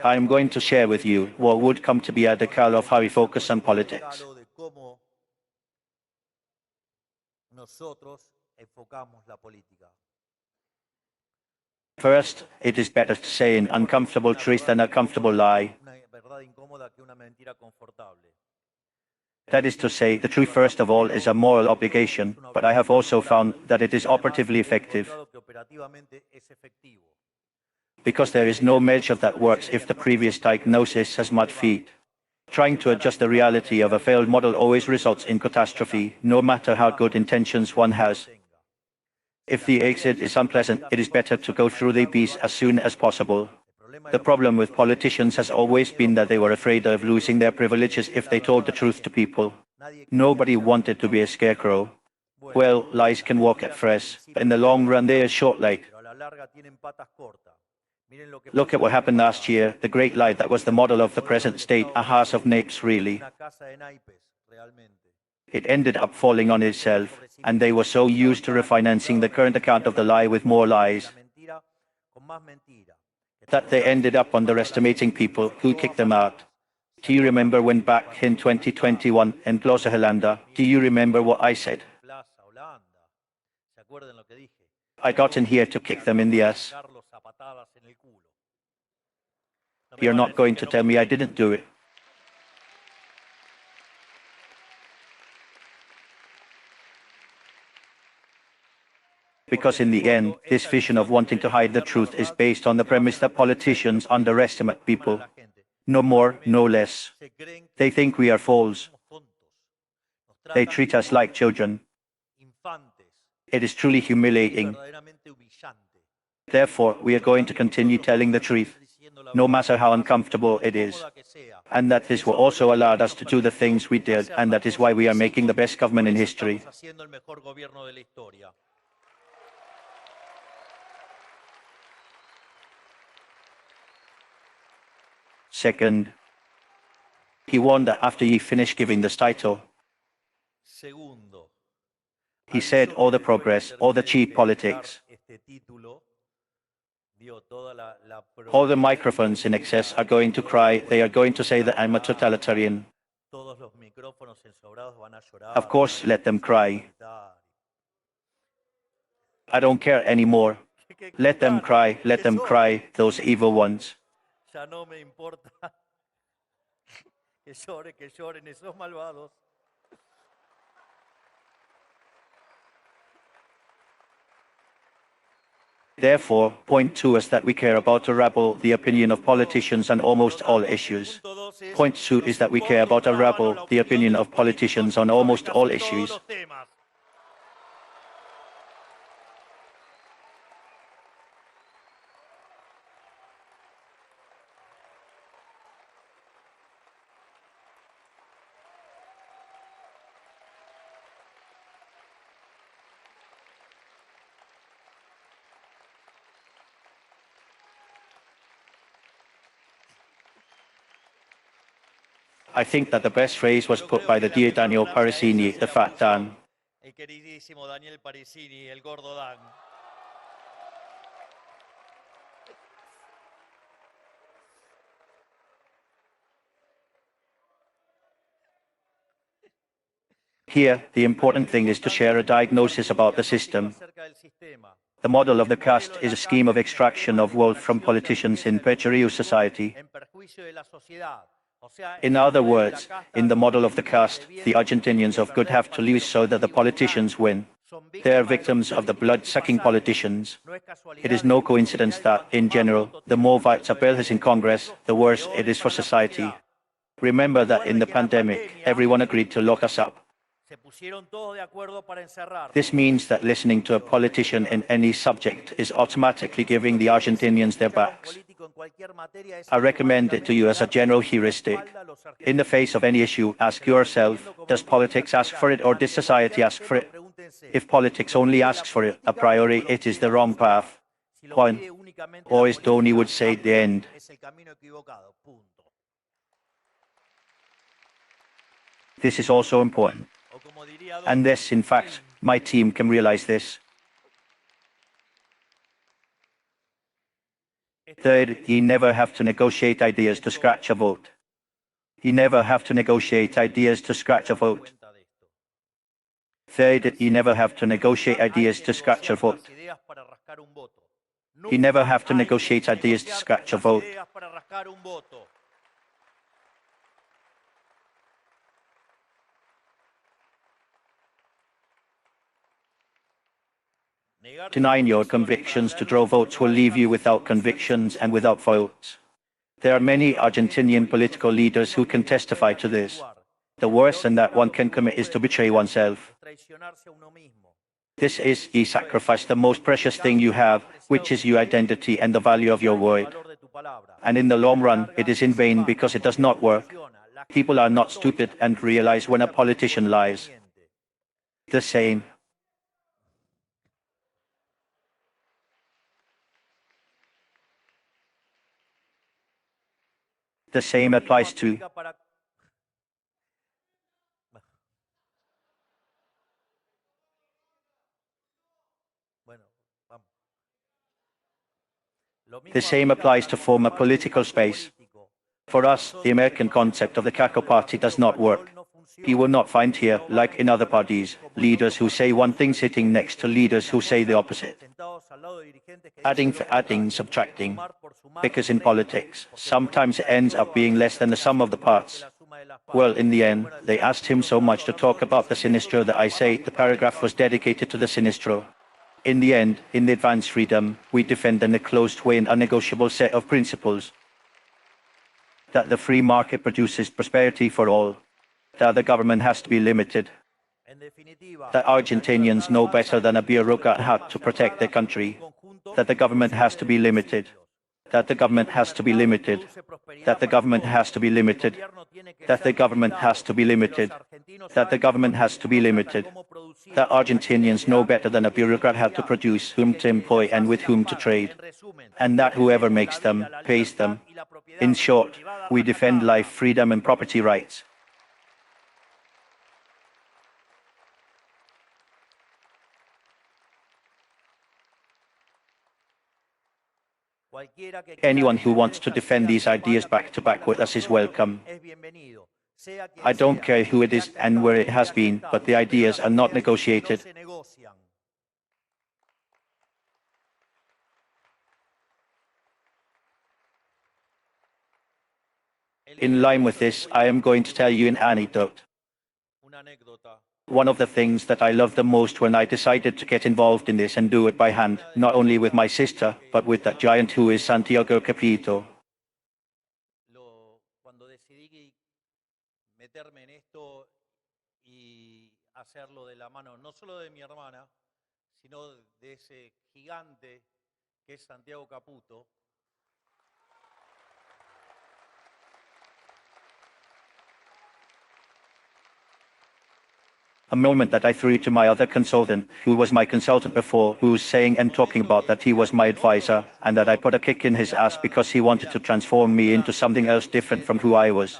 I am going to share with you what would come to be a decalogue of how we focus on politics. First, it is better to say an uncomfortable truth than a comfortable lie. That is to say, the truth first of all is a moral obligation, but I have also found that it is operatively effective. Because there is no measure that works if the previous diagnosis has mud feet. Trying to adjust the reality of a failed model always results in catastrophe, no matter how good intentions one has. If the exit is unpleasant, it is better to go through the abyss as soon as possible. The problem with politicians has always been that they were afraid of losing their privileges if they told the truth to people. Nobody wanted to be a scarecrow. Well, lies can walk at first, but in the long run they are short-legged. Look at what happened last year, the great lie that was the model of the present state, a house of naps really. It ended up falling on itself, and they were so used to refinancing the current account of the lie with more lies, that they ended up underestimating people who kicked them out. Do you remember when back in 2021 in Plaza Holanda, do you remember what I said? I got in here to kick them in the ass. You're not going to tell me I didn't do it. Because in the end, this vision of wanting to hide the truth is based on the premise that politicians underestimate people. No more, no less. They think we are fools. They treat us like children. It is truly humiliating. Therefore, we are going to continue telling the truth, no matter how uncomfortable it is. And that this will also allow us to do the things we did, and that is why we are making the best government in history. Second, he warned that after he finished giving this title, he said all the progress, all the cheap politics, all the microphones in excess are going to cry, they are going to say that I'm a totalitarian. Of course, let them cry. I don't care anymore. Let them cry, those evil ones. Ya no me importa que lloren esos malvados. Therefore, point 2 is that we care about a rabble, the opinion of politicians on almost all issues. Point 2 is that we care about a rabble, the opinion of politicians on almost all issues. I think that the best phrase was put by the dear Daniel Parisini, the Fat Dan. El queridísimo Daniel Parisini, el gordo Dan. Here, the important thing is to share a diagnosis about the system. The model of the caste is a scheme of extraction of wealth from politicians in perjury society. In other words, in the model of the caste, the Argentinians of good have to lose so that the politicians win. They are victims of the blood-sucking politicians. It is no coincidence that, in general, the more votes a bill has in Congress, the worse it is for society. Remember that in the pandemic, everyone agreed to lock us up. This means that listening to a politician in any subject is automatically giving the Argentinians their backs. I recommend it to you as a general heuristic. In the face of any issue, ask yourself, does politics ask for it or does society ask for it? If politics only asks for it, a priori it is the wrong path. Juan, or as Tony would say, the end. This is also important. And this, in fact, my team can realize this. Third, you never have to negotiate ideas to scratch a vote. You never have to negotiate ideas to scratch a vote. Third, you never have to negotiate ideas to scratch a vote. You never have to negotiate ideas to scratch a vote. Denying your convictions to draw votes will leave you without convictions and without votes. There are many Argentinian political leaders who can testify to this. The worst sin that one can commit is to betray oneself. This is, ye sacrifice the most precious thing you have, which is your identity and the value of your word. And in the long run, it is in vain because it does not work. People are not stupid and realize when a politician lies. The same. The same applies to form a political space. For us, the American concept of the Caco Party does not work. You will not find here, like in other parties, leaders who say one thing sitting next to leaders who say the opposite. Adding for adding, subtracting. Because in politics, sometimes it ends up being less than the sum of the parts. Well, in the end, they asked him so much to talk about the Sinistro that I say the paragraph was dedicated to the Sinistro. In the end, in the advanced freedom, we defend in a closed way an unnegotiable set of principles. That the free market produces prosperity for all. That the government has to be limited. That Argentinians know better than a bureaucrat how to protect their country. That the government has to be limited. That the government has to be limited. That the government has to be limited. That the government has to be limited. That the government has to be limited. That Argentinians know better than a bureaucrat how to produce, whom to employ and with whom to trade. And that whoever makes them, pays them. In short, we defend life, freedom and property rights. Anyone who wants to defend these ideas back to back with us is welcome. I don't care who it is and where it has been, but the ideas are not negotiated. In line with this, I am going to tell you an anecdote. One of the things that I loved the most when I decided to get involved in this and do it by hand, not only with my sister, but with that giant who is Santiago Capito. Cuando decidí meterme en esto y hacerlo de la mano, no solo de mi hermana, sino de ese gigante que es Santiago Caputo. A moment that I threw to my other consultant, who was my consultant before, who was saying and talking about that he was my advisor, and that I put a kick in his ass because he wanted to transform me into something else different from who I was.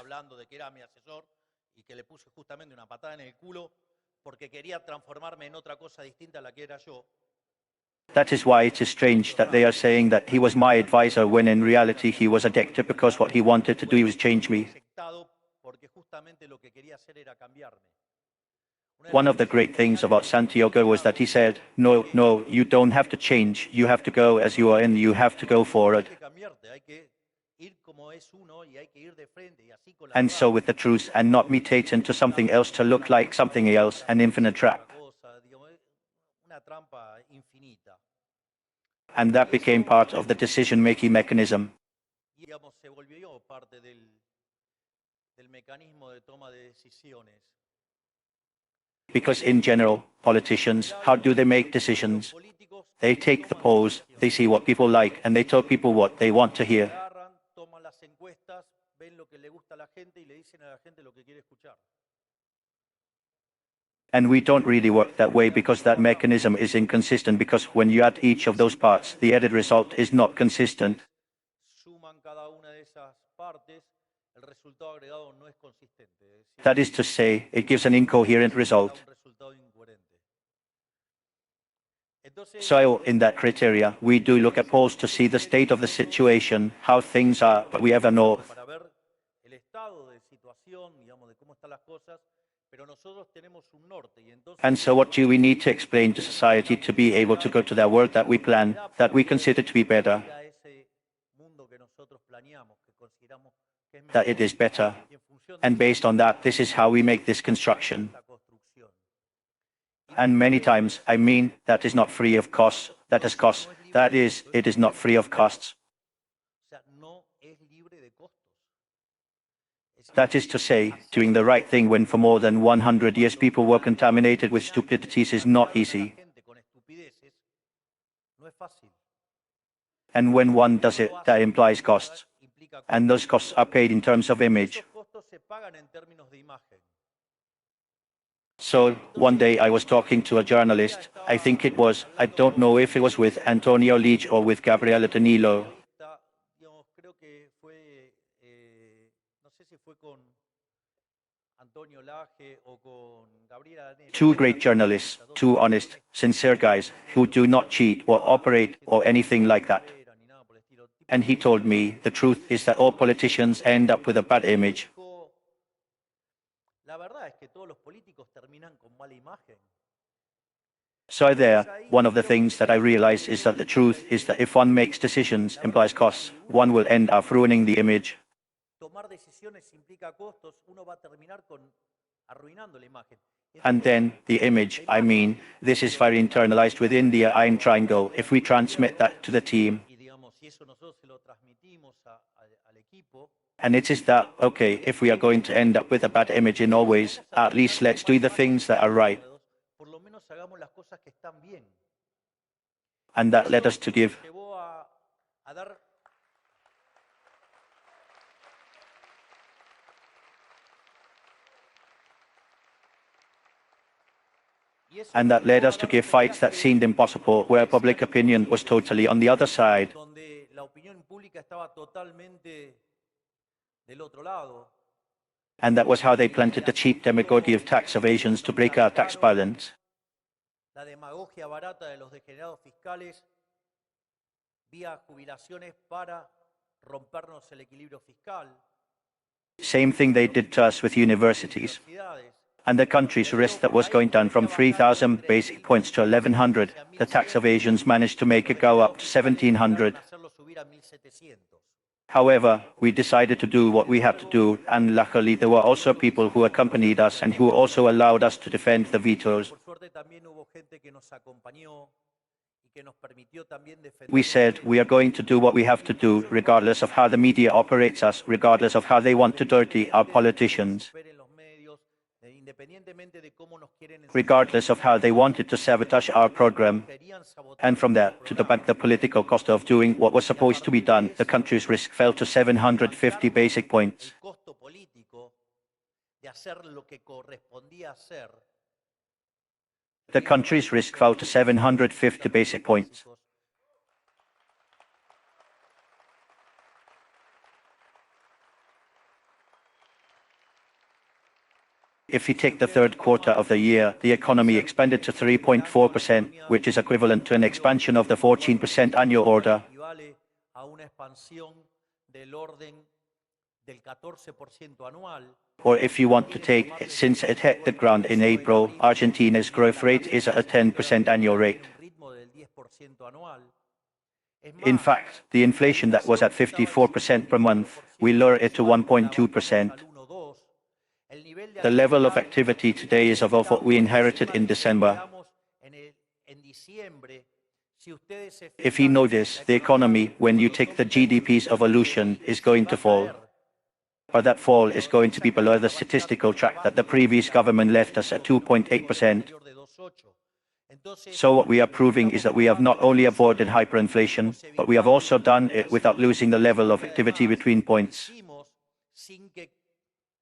That is why it is strange that they are saying that he was my advisor when in reality he was addicted because what he wanted to do was change me. One of the great things about Santiago was that he said, no, you don't have to change. You have to go as you are and you have to go forward. And so with the truth and not mutate into something else to look like something else, an infinite trap. And that became part of the decision-making mechanism. Because in general, politicians, how do they make decisions? They take the polls, they see what people like, and they tell people what they want to hear. And we don't really work that way because that mechanism is inconsistent, because when you add each of those parts, the added result is not consistent. That is to say, it gives an incoherent result. Entonces, So in that criteria, we do look at polls to see the state of the situation, how things are, but we ever know. para ver el estado de situación, digamos, de cómo están las cosas, pero nosotros tenemos un norte y entonces And so what do we need to explain to society to be able to go to that world that we plan, that we consider to be better, ir a ese mundo que nosotros planeamos, que consideramos que es that mejor, it is better. y en función de And eso, based on that, this is how we make this construction. esta construcción. And many times, I mean, that is not free of costs, that is costs. That is, it is not free of costs. O sea, no es libre de costos. That is to say, doing the right thing when for more than 100 years people were contaminated with stupidities is not easy. Con estupideces no es fácil. And when one does it, that implies costs. And those costs are paid in terms of image. Esos costos se pagan en términos de imagen. So one day I was talking to a journalist, I think it was, I don't know if it was with Antonio Leach or with Gabriela Danilo. Digamos, creo que fue, no sé si fue con Antonio Laje o con Gabriela Danilo. Two great journalists, two honest, sincere guys who do not cheat or operate or anything like that. And he told me the truth is that all politicians end up with a bad image. La verdad es que todos los políticos terminan con mala imagen. So there, one of the things that I realized is that the truth is that if one makes decisions implies costs, one will end up ruining the image. Tomar decisiones implica costos, uno va a terminar con arruinando la imagen. And then the image, I mean, this is very internalized within the Iron Triangle. If we transmit that to the team, Y digamos, si eso nosotros se lo transmitimos al equipo, and it is that, okay, if we are going to end up with a bad image in all ways, at least let's do the things that are right. por lo menos hagamos las cosas que están bien. And that led us to give. Llevó a dar And that led us to give fights that seemed impossible, where public opinion was totally on the other side. donde la opinión pública estaba totalmente del otro lado. And that was how they planted the cheap demagoguery of tax evasions to break our tax balance. La demagogia barata de los degenerados fiscales vía jubilaciones para rompernos el equilibrio fiscal. Same thing they did to us with universities. Universidades. And the country's risk that was going down from 3,000 basic points to 1,100, the tax evasions managed to make it go up to 1,700. Hacerlo subir a 1.700. However, we decided to do what we had to do, and luckily there were also people who accompanied us and who also allowed us to defend the vetoes. Por suerte también hubo gente que nos acompañó y que nos permitió también defender. We said we are going to do what we have to do, regardless of how the media operates us, regardless of how they want to dirty our politicians, Independientemente de cómo nos quieren regardless of how they wanted to sabotage our program. And from there, to debunk the political cost of doing what was supposed to be done, the country's risk fell to 750 basic points. el costo político de hacer lo que correspondía hacer. The country's risk fell to 750 basic points. If you take the third quarter of the year, the economy expanded to 3.4%, which is equivalent to an expansion of the 14% annual order. Equivale a una expansión del orden del 14% anual. Or if you want to take, since it hit the ground in April, Argentina's growth rate is at a 10% annual rate. Ritmo del 10% anual. Es In más, fact, the inflation that was at 54% per month, we lowered it to 1.2%. el nivel de The level of activity today is above what we inherited in December. en diciembre, si ustedes se If you notice, the economy, when you take the GDP's evolution, is going to fall. But that fall is going to be below the statistical track that the previous government left us at 2.8%. So what we are proving is that we have not only avoided hyperinflation, but we have also done it without losing the level of activity between points. sin que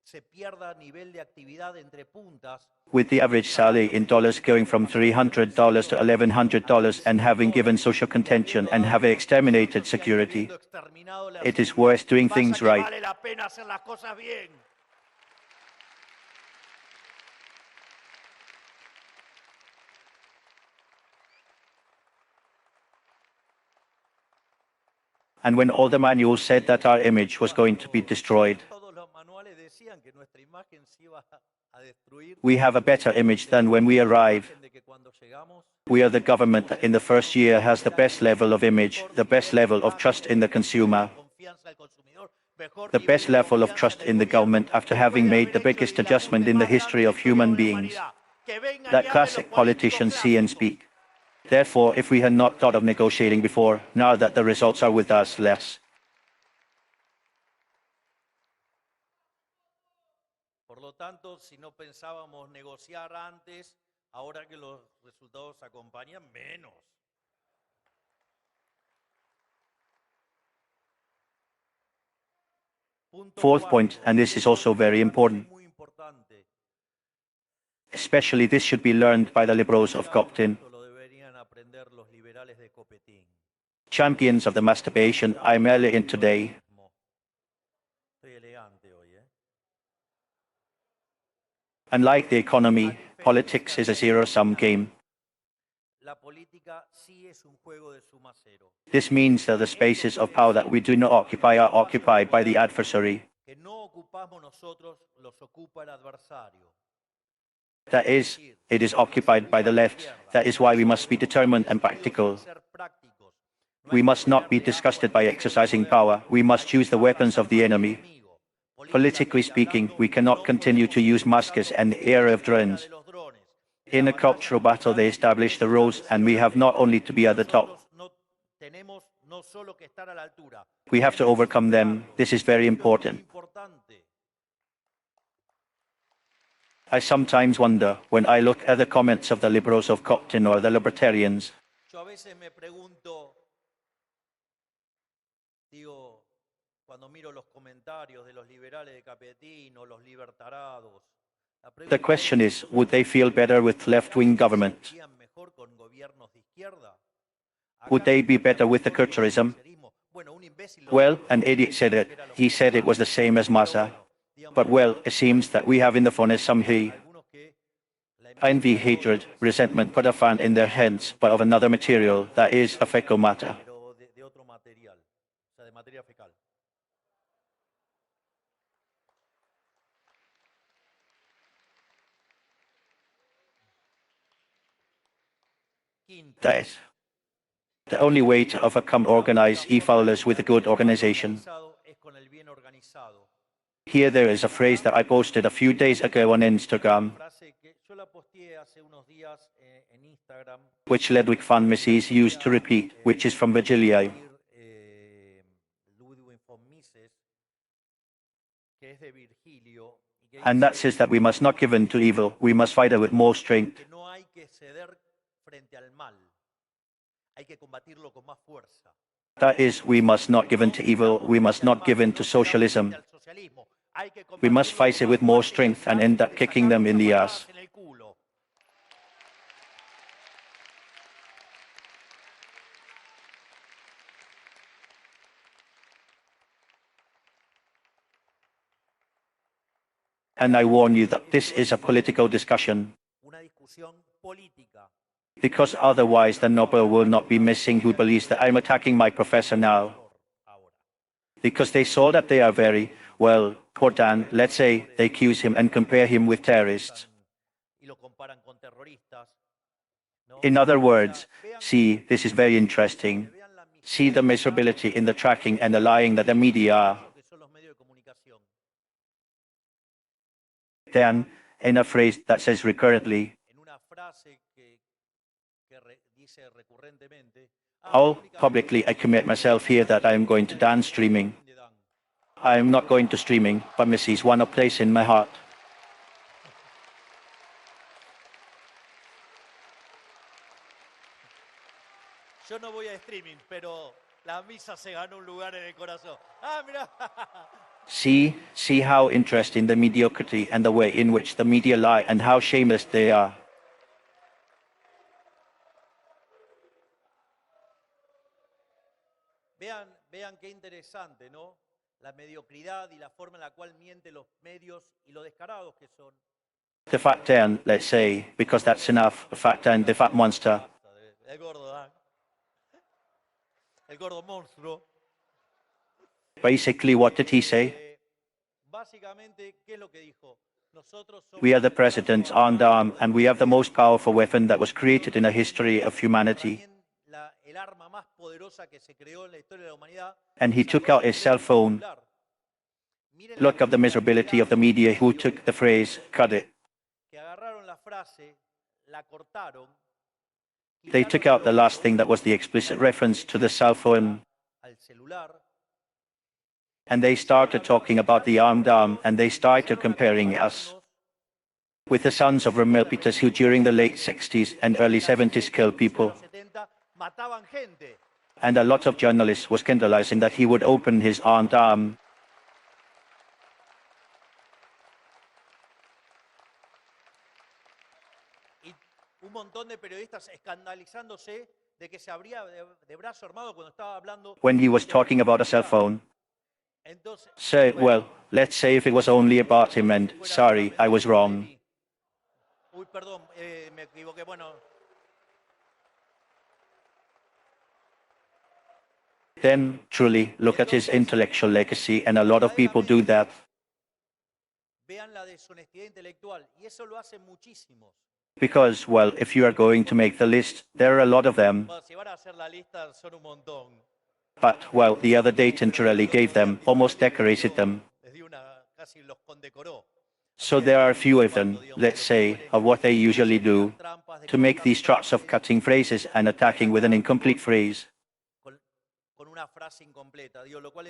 se pierda nivel de actividad entre puntas, With the average salary in dollars going from $300 to $1,100 and having given social contention and having exterminated security, it is worth doing things right. vale la pena hacer las cosas bien. And when all the manuals said that our image was going to be destroyed, Todos los manuales decían que nuestra imagen se iba a destruir. we have a better image than when we arrive. De que cuando llegamos, We are the government that in the first year has the best level of image, the best level of trust in the consumer, confianza al consumidor, mejor the nivel best de level of confianza trust del in the gobierno, government after having made the biggest adjustment in the history of human beings. que vengan y That hablen los classic politicians see and clásicos. speak. Therefore, if we had not thought of negotiating before, now that the results are with us, less. Por lo tanto, si no pensábamos negociar antes, ahora que los resultados acompañan, menos. Fourth point, and this is also very important. Muy importante. Especially this should be learned by the liberals of Coptin, Esto lo deberían aprender los liberales de Copetín. champions of the masturbation I'm early in today. Estoy elegante hoy, ¿eh? Unlike the economy, politics is a zero-sum game. La política sí es un juego de suma cero. This means that the spaces of power that we do not occupy are occupied by the adversary. Que no ocupamos nosotros, los ocupa el adversario. That is, it is occupied by the left. That is why we must be determined and practical. We must not be disgusted by exercising power. We must choose the weapons of the enemy. Politically speaking, we cannot continue to use masks and the era of drones. In a cultural battle, they establish the roles, and we have not only to be at the top. We have to overcome them. This is very important. I sometimes wonder, when I look at the comments of the liberals of Coptin or the libertarians, Yo a veces me pregunto, digo, cuando miro los comentarios de los liberales de Capetín o los libertarados, the question is, would they feel better with left-wing government? ¿serían mejor con gobiernos de izquierda? Would they be better with the culturalism? Bueno, un imbécil lo Well, dijo, an idiot said it. He said it was the same as Massa. But well, it seems that we have in the furnace some hate, algunos que la envy, hatred, resentment put a fan in their heads, but of another material, that is, a fecal matter. pero de otro material, o sea, de materia fecal. Quinto, That is, the only way to overcome organized evil is with a good organization. organizado es con el bien organizado. Here there is a phrase that I posted a few days ago on Instagram, Frase que yo la posteé hace unos días en Instagram. which Ludwig van Mises used to repeat, which is from Virgilio. Ludwig von Mises, que es de Virgilio, y que And that says that we must not give in to evil, we must fight it with more strength. que no hay que ceder frente al mal, hay que combatirlo con más fuerza. That is, we must not give in to evil, we must not give in to socialism. We must fight it with more strength and end up kicking them in the ass. And I warn you that this is a political discussion, Una discusión política. because otherwise the Nobel will not be missing who believes that I'm attacking my professor now. Ahora, Because they saw that they are very, well, poor Dan, let's say, they accuse him and compare him with terrorists. y lo comparan con terroristas. ¿no? In other words, Vean- see, this is very interesting. vean la See the miserability in the tracking and the lying that the media are. lo que son los medios de comunicación. Then, in a phrase that says recurrently, En una frase que dice recurrentemente, I'll publicly I commit myself here that I am going to Dan streaming. I am not going to streaming, but Missy's won a place in my heart. Yo no voy a streaming, pero la misa se ganó un lugar en el corazón. Ah, mira. See how interesting the mediocrity and the way in which the media lie and how shameless they are. Vean qué interesante, ¿no? La mediocridad y la forma en la cual mienten los medios y lo descarados que son. The fat Dan, let's say, because that's enough. The fat Dan, the fat monster. El gordo, ¿ah? El gordo monstruo. Basically, what did he say? Básicamente, ¿qué es lo que dijo? Nosotros somos We are the president's armed arm, and we have the most powerful weapon that was created in the history of humanity. el arma más poderosa que se creó en la historia de la humanidad. And he took out his cell phone. Look at the miserability of the media who took the phrase, cut it. Que agarraron la frase, la cortaron. They took out the last thing that was the explicit reference to the cell phone. Al celular. And they started talking about the armed arm, and they started comparing us with the sons of Remilpitas who during the late 60s and early 70s killed people. And a lot of journalists were scandalizing that he would open his armed arm. Un montón de periodistas escandalizándose de que se abría de brazo armado cuando estaba hablando. When he was talking about a cell phone. Say, well, let's say if it was only about him and, sorry, I was wrong. Uy, perdón, me equivoqué, bueno. Then, truly, look at his intellectual legacy, and a lot of people do that. Vean la deshonestidad intelectual, y eso lo hacen muchísimos. Because, well, if you are going to make the list, there are a lot of them. Si van a hacer la lista, son un montón. But, well, the other day Tintorelli gave them, almost decorated them. So there are a few of them, let's say, of what they usually do, to make these traps of cutting phrases and attacking with an incomplete phrase.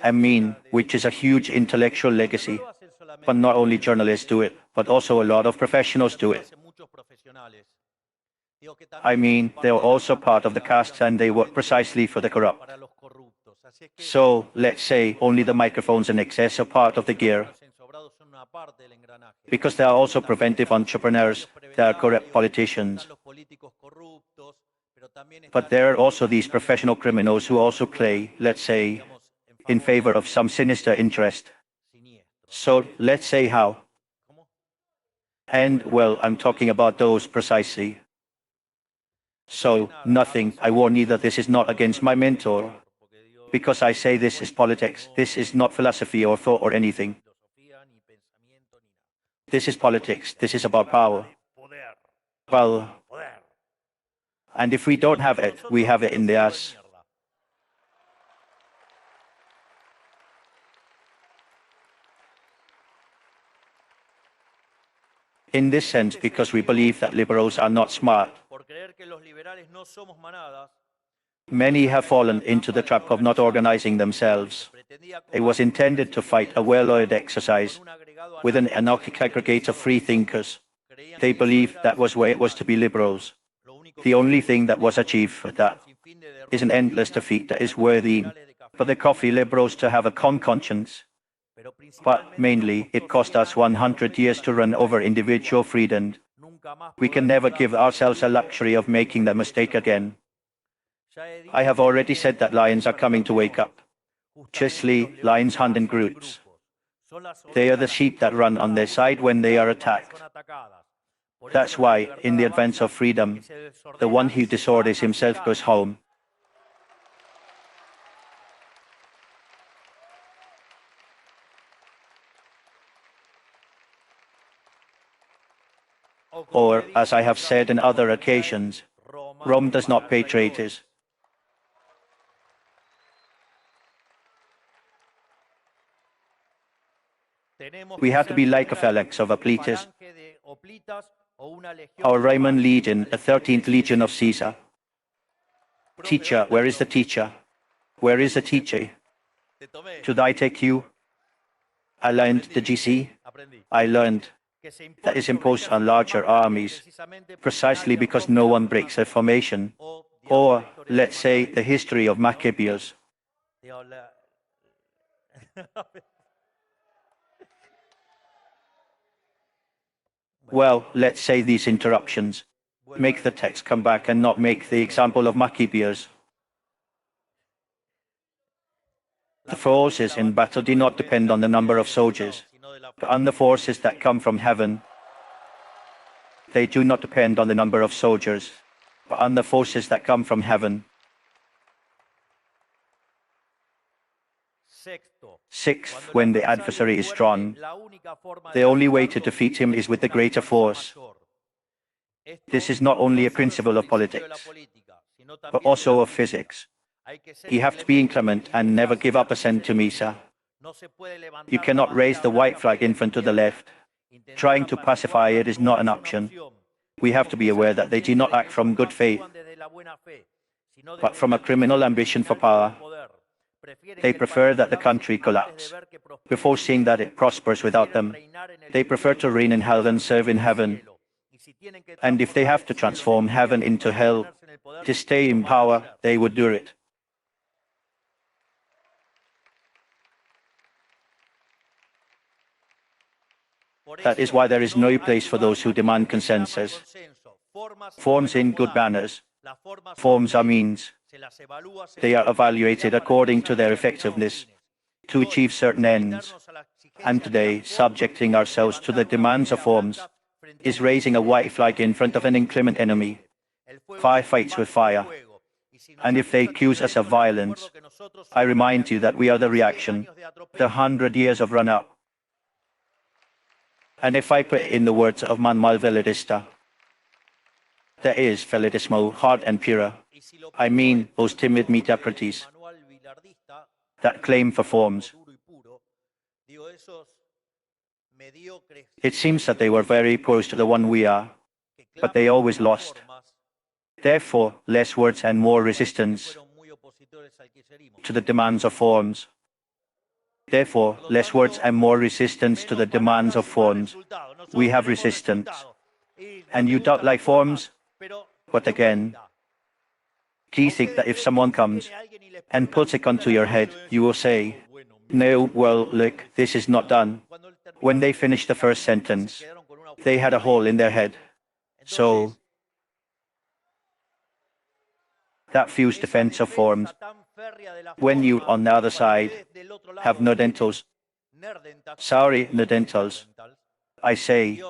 I mean, which is a huge intellectual legacy. But not only journalists do it, but also a lot of professionals do it. I mean, they are also part of the caste and they work precisely for the corrupt. So, let's say, only the microphones and excess are part of the gear. Because there are also preventive entrepreneurs, there are corrupt politicians. But there are also these professional criminals who also play, let's say, in favor of some sinister interest. So, let's say how. And, well, I'm talking about those precisely. So, nothing, I warn you that this is not against my mentor. Because I say this is politics, this is not philosophy or thought or anything. This is politics, this is about power. Well, and if we don't have it, we have it in the ass. In this sense, because we believe that liberals are not smart. Many have fallen into the trap of not organizing themselves. It was intended to fight a well-oiled exercise with an anarchic aggregate of free thinkers. They believed that was where it was to be liberals. The only thing that was achieved for that is an endless defeat that is worthy for the coffee liberals to have a conscience. But mainly, it cost us 100 years to run over individual freedom. We can never give ourselves a luxury of making the mistake again. I have already said that lions are coming to wake up. Justly, lions hunt in groups. They are the sheep that run on their side when they are attacked. That's why, in the advance of freedom, the one who disorders himself goes home. Or, as I have said in other occasions, Rome does not pay traitors. We have to be like a phalanx of Hoplitas, or Roman legion, the 13th legion of Caesar. Teacher, where is the teacher? Where is the teacher? Should I take you? I learned the GC. I learned that is imposed on larger armies, precisely because no one breaks their formation. Or, let's say, the history of Maccabees. Well, let's say these interruptions. Make the text come back and not make the example of Maccabees. The forces in battle do not depend on the number of soldiers, but on the forces that come from heaven. They do not depend on the number of soldiers, but on the forces that come from heaven. Sixth, when the adversary is strong, the only way to defeat him is with the greater force. This is not only a principle of politics, but also of physics. You have to be inclement and never give up a cent to Misa. You cannot raise the white flag in front to the left. Trying to pacify it is not an option. We have to be aware that they do not act from good faith, but from a criminal ambition for power. They prefer that the country collapse before seeing that it prospers without them. They prefer to reign in hell than serve in heaven. And if they have to transform heaven into hell to stay in power, they would do it. That is why there is no place for those who demand consensus. Forms in good manners. Forms are means. They are evaluated according to their effectiveness to achieve certain ends. And today, subjecting ourselves to the demands of forms is raising a white flag in front of an inclement enemy. Fire fights with fire. And if they accuse us of violence, I remind you that we are the reaction, the 100 years of run-up. And if I put in the words of Manuel Veladista, there is Veladismo, hard and pure. I mean those timid mediocrities that claim for forms. It seems that they were very opposed to the one we are, but they always lost. Therefore, less words and more resistance to the demands of forms. Therefore, less words and more resistance to the demands of forms. We have resistance. And you don't like forms? But again, do you think that if someone comes and puts a gun to your head, you will say, no, well, look, this is not done. When they finished the first sentence, they had a hole in their head. So, that fierce defense of forms, when you, on the other side, have no dentals. Sorry, no dentals. I say,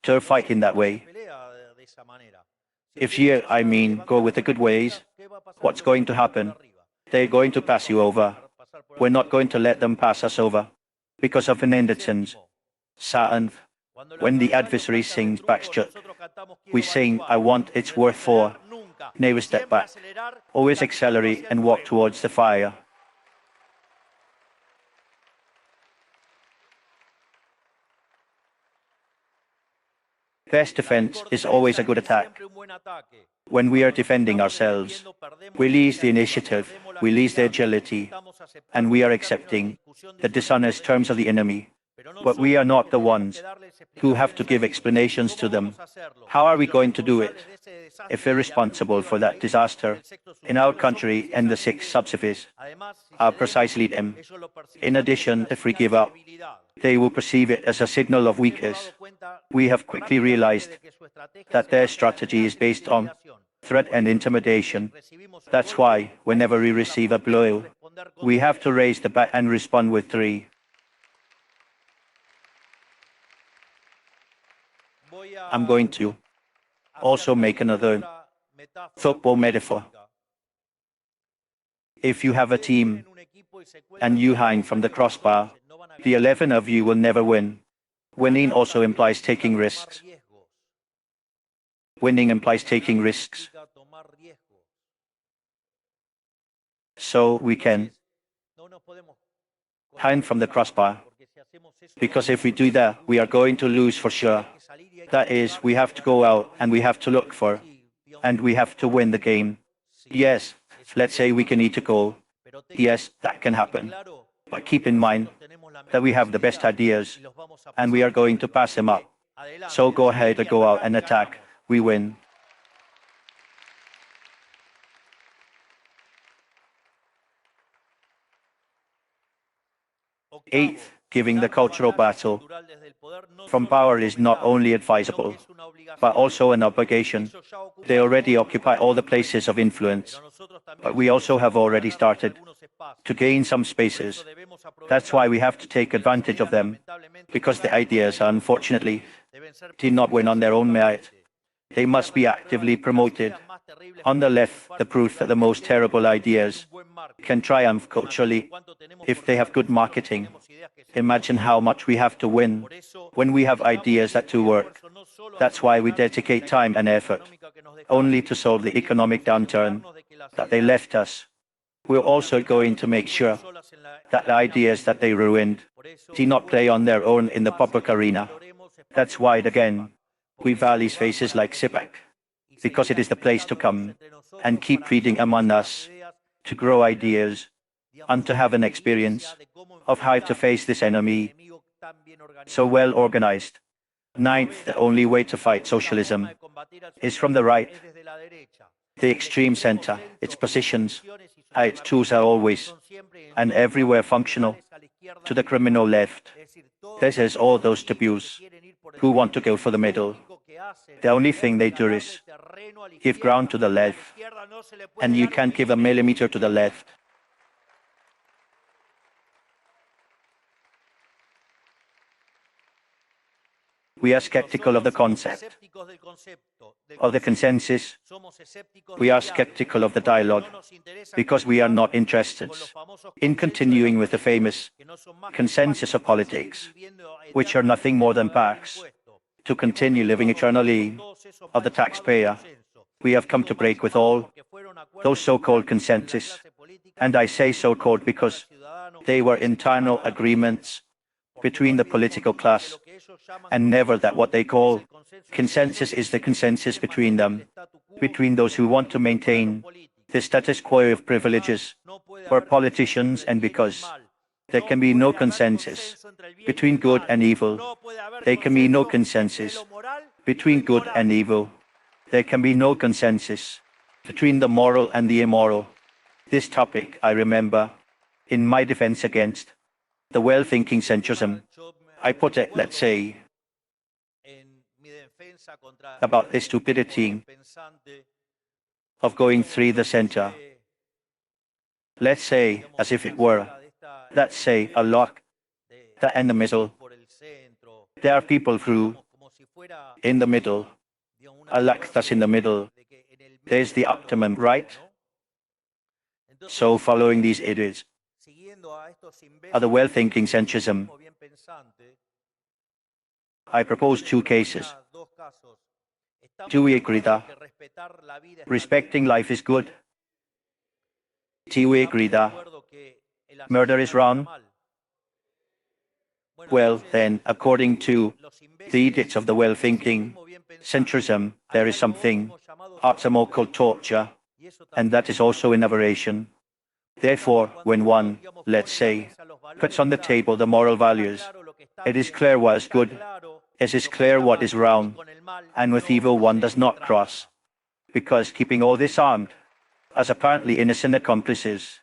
to fight in that way. If you, I mean, go with the good ways, what's going to happen? They're going to pass you over. We're not going to let them pass us over. Because of inindicence. Saturn, when the adversary sings backstrut, we sing, I want it's worth for. Never step back. Always accelerate and walk towards the fire. Best defense is always a good attack. When we are defending ourselves, we lose the initiative, we lose the agility, and we are accepting the dishonest terms of the enemy. But we are not the ones who have to give explanations to them. How are we going to do it if we're responsible for that disaster in our country and the six subsidies are precisely them? In addition, if we give up, they will perceive it as a signal of weakness. We have quickly realized that their strategy is based on threat and intimidation. That's why, whenever we receive a blow, we have to raise the bat and respond with 3. I'm going to also make another football metaphor. If you have a team and you hang from the crossbar, the 11 of you will never win. Winning also implies taking risks. Winning implies taking risks. So we can hang from the crossbar. Because if we do that, we are going to lose for sure. That is, we have to go out and we have to look for, and we have to win the game. Yes, let's say we can eat a goal. Yes, that can happen. But keep in mind that we have the best ideas, and we are going to pass them up. So go ahead and go out and attack. We win. Eighth, giving the cultural battle from power is not only advisable, but also an obligation. They already occupy all the places of influence, but we also have already started to gain some spaces. That's why we have to take advantage of them, because the ideas, unfortunately, did not win on their own merit. They must be actively promoted. On the left, the proof that the most terrible ideas can triumph culturally if they have good marketing. Imagine how much we have to win when we have ideas that do work. That's why we dedicate time and effort only to solve the economic downturn that they left us. We're also going to make sure that the ideas that they ruined do not play on their own in the public arena. That's why, again, we value spaces like CPAC, because it is the place to come and keep reading among us, to grow ideas, and to have an experience of how to face this enemy so well organized. Ninth, the only way to fight socialism is from the right. The extreme center, its positions, its tools are always and everywhere functional to the criminal left. This is all those taboos who want to go for the middle. The only thing they do is give ground to the left, and you can't give a millimeter to the left. We are skeptical of the concept, of the consensus. We are skeptical of the dialogue, because we are not interested in continuing with the famous consensus of politics, which are nothing more than PACs, to continue living eternally of the taxpayer. We have come to break with all those so-called consensus, and I say so-called because they were internal agreements between the political class, and never that what they call consensus is the consensus between them, between those who want to maintain the status quo of privileges for politicians, and because there can be no consensus between good and evil. There can be no consensus between good and evil. There can be no consensus between the moral and the immoral. This topic I remember in my defense against the well-thinking centrism. I put it, let's say, about the stupidity of going through the center. Let's say, as if it were, let's say, a lock that in the middle. There are people through in the middle, a lock that's in the middle. There's the optimum, right? So following these idiots are the well-thinking centrism. I propose two cases. Do we agree that respecting life is good? Do we agree that murder is wrong? Well, then, according to the edicts of the well-thinking centrism, there is something optimal called torture, and that is also an aberration. Therefore, when one, let's say, puts on the table the moral values, it is clear what is good, it is clear what is wrong, and with evil one does not cross, because keeping all this armed, as apparently innocent accomplices,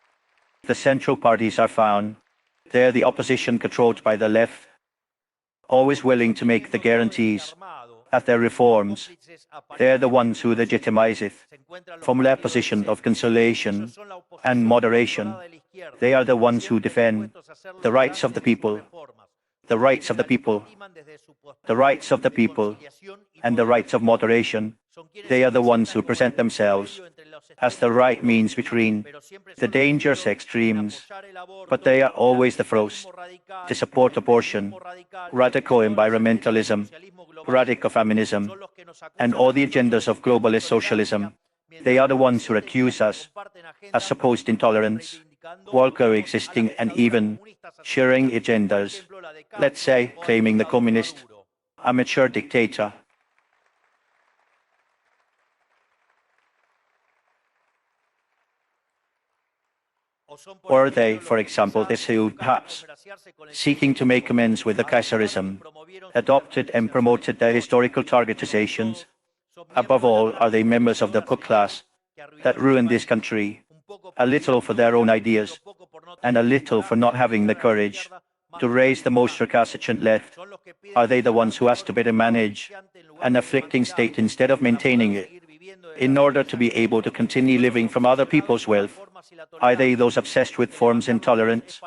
the central parties are found. They're the opposition controlled by the left, always willing to make the guarantees at their reforms. They're the ones who legitimize it from their position of conciliation and moderation. They are the ones who defend the rights of the people, the rights of the people, the rights of the people, and the rights of moderation. They are the ones who present themselves as the right means between the dangerous extremes, but they are always the first to support abortion, radical environmentalism, radical feminism, and all the agendas of globalist socialism. They are the ones who accuse us as supposed intolerance, while coexisting and even sharing agendas, let's say claiming the communist, amateur dictator. Or they, for example, this who, perhaps, seeking to make amends with the Caicerism, adopted and promoted their historical targetizations. Above all, are they members of the book class that ruined this country, a little for their own ideas, and a little for not having the courage to raise the most recalcitrant left? Are they the ones who ask to better manage an afflicting state instead of maintaining it, in order to be able to continue living from other people's wealth? Are they those obsessed with forms intolerance?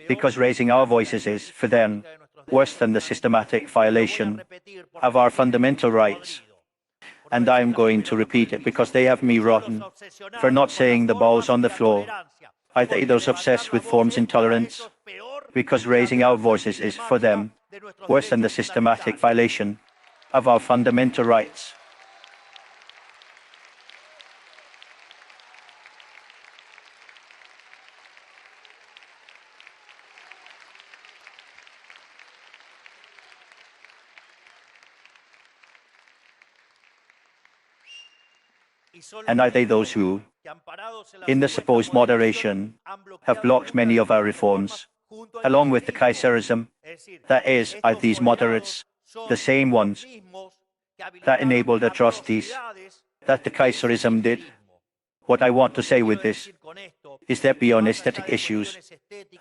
Because raising our voices is, for them, worse than the systematic violation of our fundamental rights. and I am going to repeat it because they have me rotten for not saying the balls on the floor. I think those obsessed with forms intolerance, because raising our voices is, for them, worse than the systematic violation of our fundamental rights. And are they those who, in the supposed moderation, have blocked many of our reforms, along with the Kaiserism? That is, are these moderates the same ones that enabled atrocities that the Kaiserism did? What I want to say with this is that beyond aesthetic issues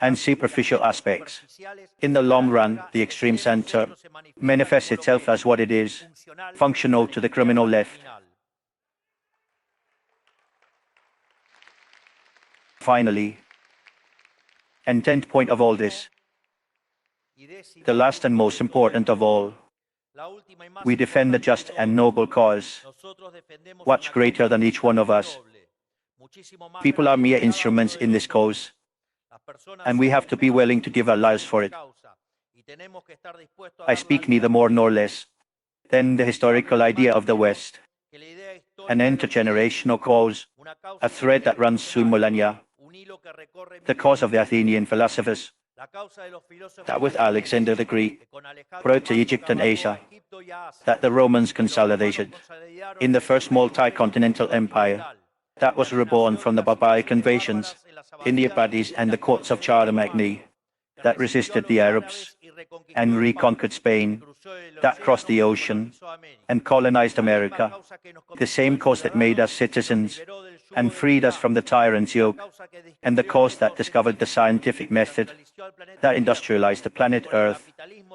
and superficial aspects, in the long run, the extreme center manifests itself as what it is, functional to the criminal left. Finally, and 10th point of all this, the last and most important of all, we defend the just and noble cause, much greater than each one of us. People are mere instruments in this cause, and we have to be willing to give our lives for it. I speak neither more nor less than the historical idea of the West, an intergenerational cause, a thread that runs through millennia, the cause of the Athenian philosophers, that with Alexander the Greek brought to Egypt and Asia, that the Romans consolidated in the first multi-continental empire, that was reborn from the barbaric invasions in the Abadis and the courts of Charlemagne, that resisted the Arabs and reconquered Spain, that crossed the ocean and colonized America, the same cause that made us citizens and freed us from the tyrant's yoke, and the cause that discovered the scientific method, that industrialized the planet Earth,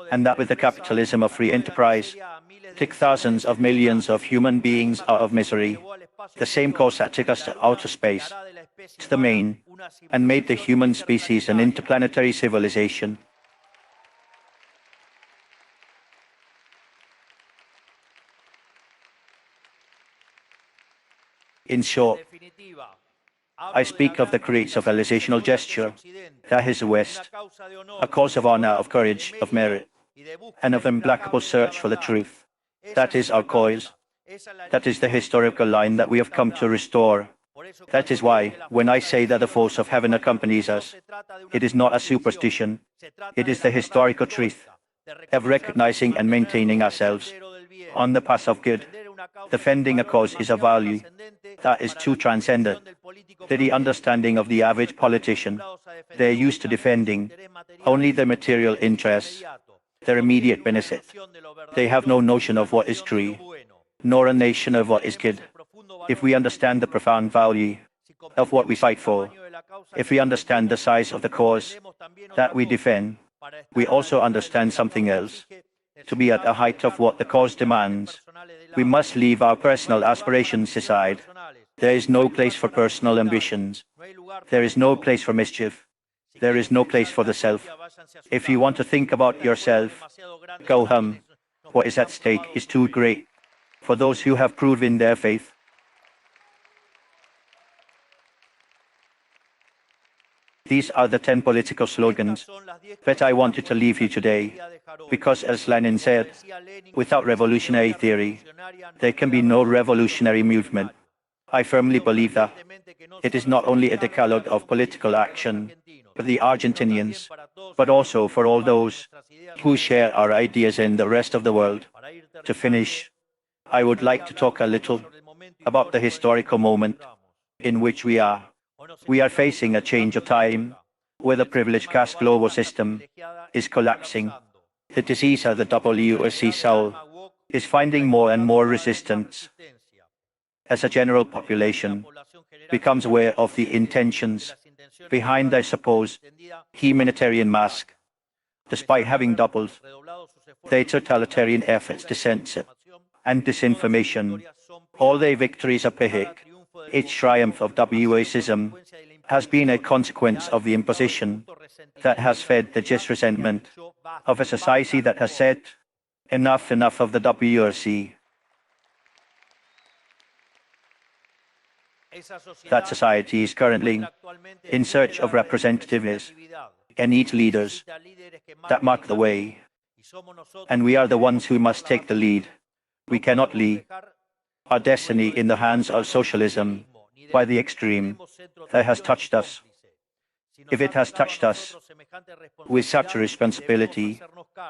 and that with the capitalism of free enterprise, took thousands of millions of human beings out of misery, the same cause that took us to outer space, to the main, and made the human species an interplanetary civilization. In short, I speak of the great civilizational gesture, that is the West, a cause of honor, of courage, of merit, and of implacable search for the truth. That is our cause. That is the historical line that we have come to restore. That is why, when I say that the force of heaven accompanies us, it is not a superstition, it is the historical truth of recognizing and maintaining ourselves on the path of good. Defending a cause is a value that is too transcendent to the understanding of the average politician. They are used to defending only their material interests, their immediate benefit. They have no notion of what is true, nor a nation of what is good. If we understand the profound value of what we fight for, if we understand the size of the cause that we defend, we also understand something else. To be at the height of what the cause demands, we must leave our personal aspirations aside. There is no place for personal ambitions. There is no place for mischief. There is no place for the self. If you want to think about yourself, go home. What is at stake is too great for those who have proven their faith. These are the 10 political slogans that I wanted to leave you today, because as Lenin said, without revolutionary theory, there can be no revolutionary movement. I firmly believe that it is not only a decalogue of political action for the Argentinians, but also for all those who share our ideas in the rest of the world. To finish, I would like to talk a little about the historical moment in which we are. We are facing a change of time, where the privileged caste global system is collapsing. The disease of the WSC soul is finding more and more resistance. As a general population becomes aware of the intentions behind their supposed humanitarian mask, despite having doubled their totalitarian efforts to censor and disinformation, all their victories are pathetic. Each triumph of WSism has been a consequence of the imposition that has fed the just resentment of a society that has said, enough of the WRC. That society is currently in search of representativeness and needs leaders that mark the way. And we are the ones who must take the lead. We cannot leave our destiny in the hands of socialism by the extreme that has touched us. If it has touched us with such a responsibility,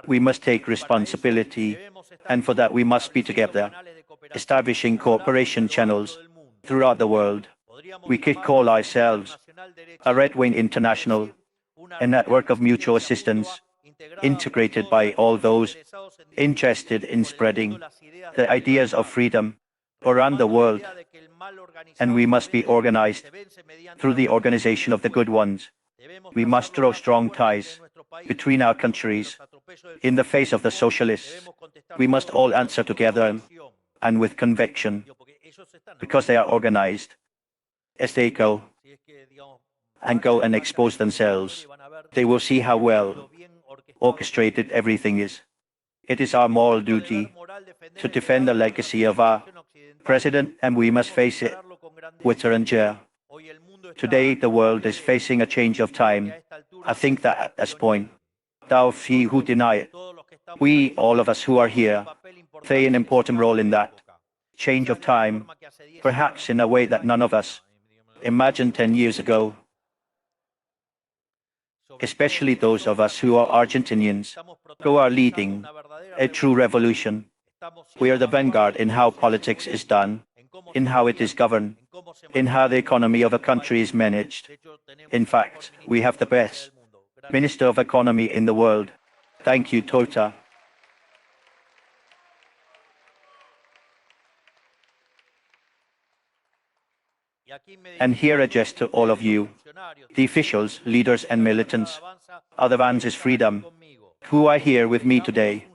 we must take responsibility, and for that we must be together, establishing cooperation channels throughout the world. We could call ourselves a Red Wing International, a network of mutual assistance, integrated by all those interested in spreading the ideas of freedom around the world. And we must be organized through the organization of the good ones. We must draw strong ties between our countries in the face of the socialists. We must all answer together and with conviction, because they are organized. As they go and expose themselves, they will see how well orchestrated everything is. It is our moral duty to defend the legacy of our president, and we must face it with grandeur. Today, the world is facing a change of time. I think that at this point, thou few who deny it, we, all of us who are here, play an important role in that change of time, perhaps in a way that none of us imagined 10 years ago. Especially those of us who are Argentinians, who are leading a true revolution. We are the vanguard in how politics is done, in how it is governed, in how the economy of a country is managed. In fact, we have the best Minister of Economy in the world. Thank you, Tota. And here address to all of you, the officials, leaders and militants of Avanza's freedom, who are here with me today.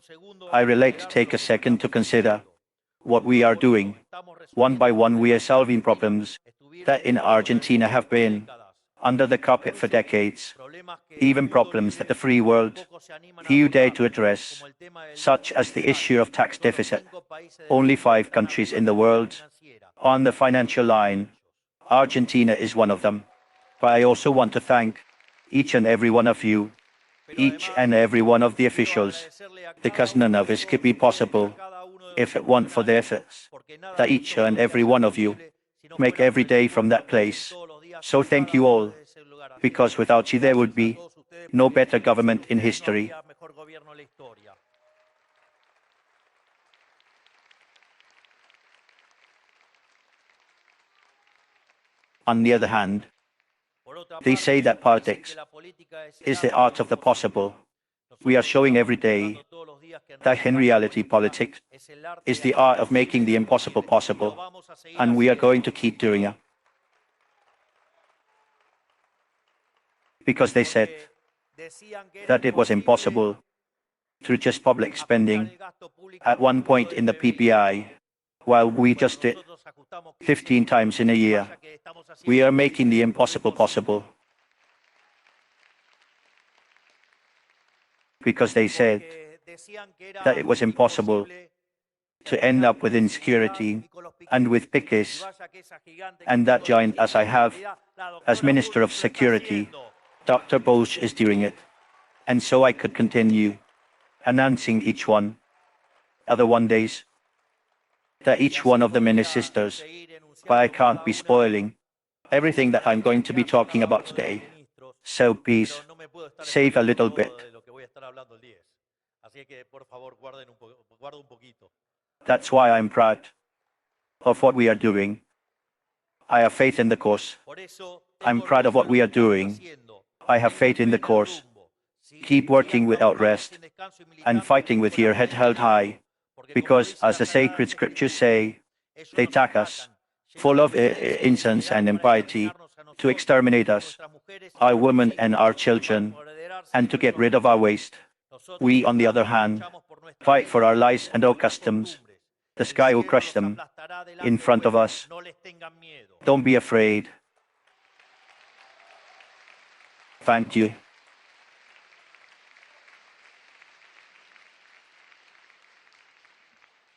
I relate to take a second to consider what we are doing. One by one we are solving problems that in Argentina have been under the carpet for decades, even problems that the free world few dare to address, such as the issue of tax deficit. Only 5 countries in the world on the financial line. Argentina is one of them. But I also want to thank each and every one of you, each and every one of the officials, because none of this could be possible if it weren't for the efforts that each and every one of you make every day from that place. So thank you all, because without you there would be no better government in history. On the other hand, they say that politics is the art of the possible. We are showing every day that in reality politics is the art of making the impossible possible, and we are going to keep doing it. Because they said that it was impossible through just public spending at one point in the PPI, while we just did 15 times in a year. We are making the impossible possible. Because they said that it was impossible to end up with insecurity and with pickets, and that giant as I have as Minister of Security, Dr. Bosch is doing it. And so I could continue announcing each one, other one days, that each one of the ministers, but I can't be spoiling everything that I'm going to be talking about today. So please, save a little bit. That's why I'm proud of what we are doing. I have faith in the cause. I'm proud of what we are doing. I have faith in the cause. Keep working without rest and fighting with your head held high, because as the sacred scriptures say, they attack us, full of incense and impiety, to exterminate us, our women and our children, and to get rid of our waste. We, on the other hand, fight for our lives and our customs. The sky will crush them in front of us. Don't be afraid. Thank you.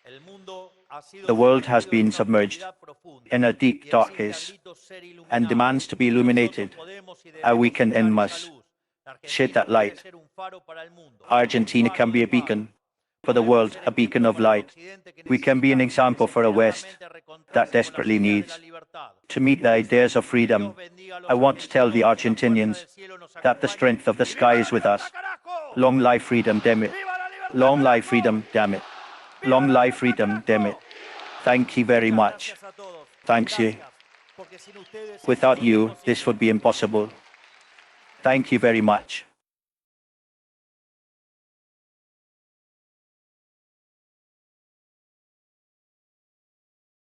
El mundo ha sido The world has sumergido en been una submerged oscuridad profunda, in a deep y darkness exige ser iluminado. and demands to be illuminated. Nosotros podemos y We debemos can ser and esa must luz. La shed Argentina that puede light. ser un faro para el mundo, Argentina un can faro be de a paz. beacon for the Podemos world, ser a beacon ejemplo of para el light. Occidente que We can be an necesita example for a West desesperadamente reencontrarse that con las desperately ideas de la needs libertad. to meet the Por eso, ideas of Dios freedom. bendiga a los I want to tell the argentinos, que la fuerza Argentinians del cielo nos that the acompañe. strength of the ¡Y viva sky la is with libertad, us. carajo! Long life freedom, damn it. ¡Viva la libertad, Long life carajo! freedom, damn it. ¡Viva Long la life libertad, freedom, damn it. carajo! Thank you very Muchas much. gracias a todos. Thanks you. Gracias, porque sin ustedes esto Without no es you, this posible. would be impossible. Thank you very much.